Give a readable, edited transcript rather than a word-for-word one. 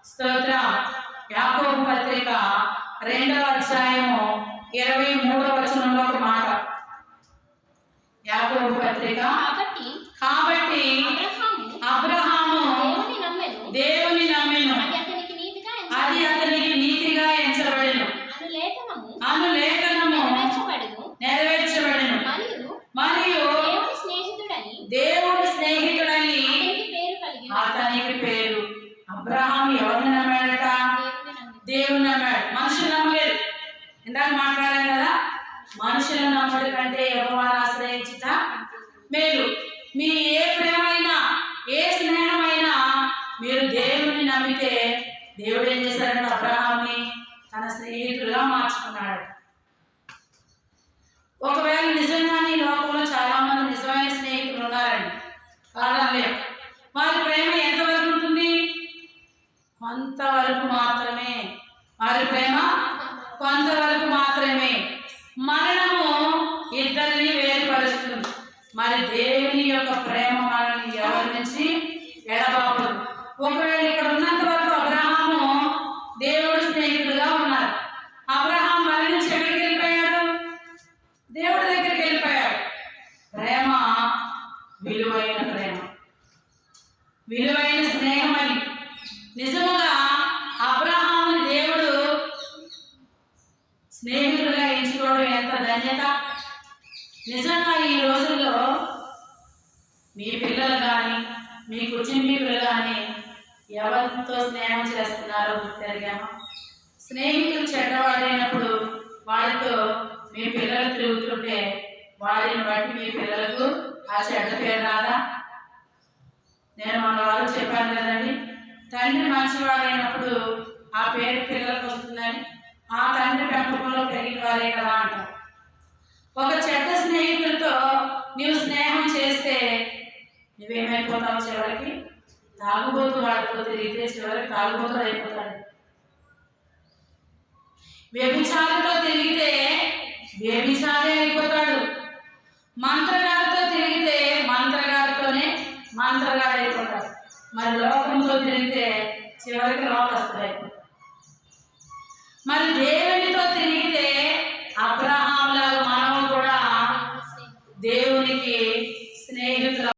స్తోత్రం. యాకోబు పత్రిక 2వ అధ్యాయము 23వ వచనంలో ఒక మాట. యాకోబు పత్రిక కాబట్టి అబ్రహాము దేవుని నమ్మెను, అది అతనికి నీతిగా ఎంచబడెను అను లేఖనము నెరవేర్చబడెను. మరియు దేవుడు స్నేహితుడని అతనికి పేరు. అబ్రహాము ఎవరిని నమ్మాడట? దేవుని నమ్మాడు, మనుషులు నమ్మలేదు. ఇందాక మాట్లాడాం కదా, మనుషులను నమ్మడం కంటే యెహోవాను ఆశ్రయించుట మేలు. మీ ఏ ప్రేమైనా ఏ స్నేహమైనా మీరు దేవుని నమ్మితే దేవుడు ఏం చేశాడంటే అబ్రహాముని తన స్నేహితుడుగా మార్చుకున్నాడు. ఒకవేళ నిజంగానే లోకంలో చాలా మంది నిజమైన స్నేహితులు ఉన్నారండి, కాదండి. వారి ప్రేమ ఎంతవరకు ఉంటుంది? కొంతవరకు మాత్రమే. వారి ప్రేమ కొంతవరకు మాత్రమే. మరణము ఇద్దరిని వేరుపరుస్తుంది. మరి దేవుని యొక్క ప్రేమ మనల్ని ఎవరి నుంచి ఎడబాపదు. ఒకవేళ ఇక్కడ ఉన్నంత వరకు అబ్రహాము దేవుడు స్నేహితుడుగా ఉన్నారు. అబ్రహాం మరణించి ఎక్కడికి వెళ్ళిపోయాడు? దేవుడి దగ్గరికి వెళ్ళిపోయాడు. ప్రేమ విలువైన ప్రేమ, విలువైన స్నేహం. అని నిజముగా అబ్రహాముని దేవుడు స్నేహితుడుగా ఎంచుకోవడం ఎంత ధన్యత. నిజంగా ఈ రోజుల్లో మీ పిల్లలు కానీ మీ కుటుంబీకులు కానీ ఎవరితో స్నేహం చేస్తున్నారో గుర్తెరిగామా? స్నేహితులు చెడ్డవాడైనప్పుడు వాడితో మీ పిల్లలు తిరుగుతుంటే వాడిని బట్టి మీ పిల్లలకు ఆ చెడ్డ పేరు రాదా? నేను మన వాళ్ళు చెప్పాను కదండి, తండ్రి మంచివాడైనప్పుడు ఆ పేరు పిల్లలకు వస్తుందని. ఆ తండ్రి పెంపకంలో పెరిగిన వారే కదా అంటారు. ఒక చెడ్డ స్నేహితులతో నీవు స్నేహం చేస్తే నువ్వేమైపోతావు? చివరికి తాగుబోతు వాడితో తిరిగితే చివరికి తాగుబోతుడు అయిపోతాడు. వ్యభిచారితో తిరిగితే వ్యభిచారి అయిపోతాడు. మంత్రగారితో తిరిగితే మంత్రగారితోనే మంత్రగాడు అయిపోతాడు. మరి లోకంతో తిరిగితే చివరికి లోకస్తుడు అయిపోతాడు. మరి దేవుని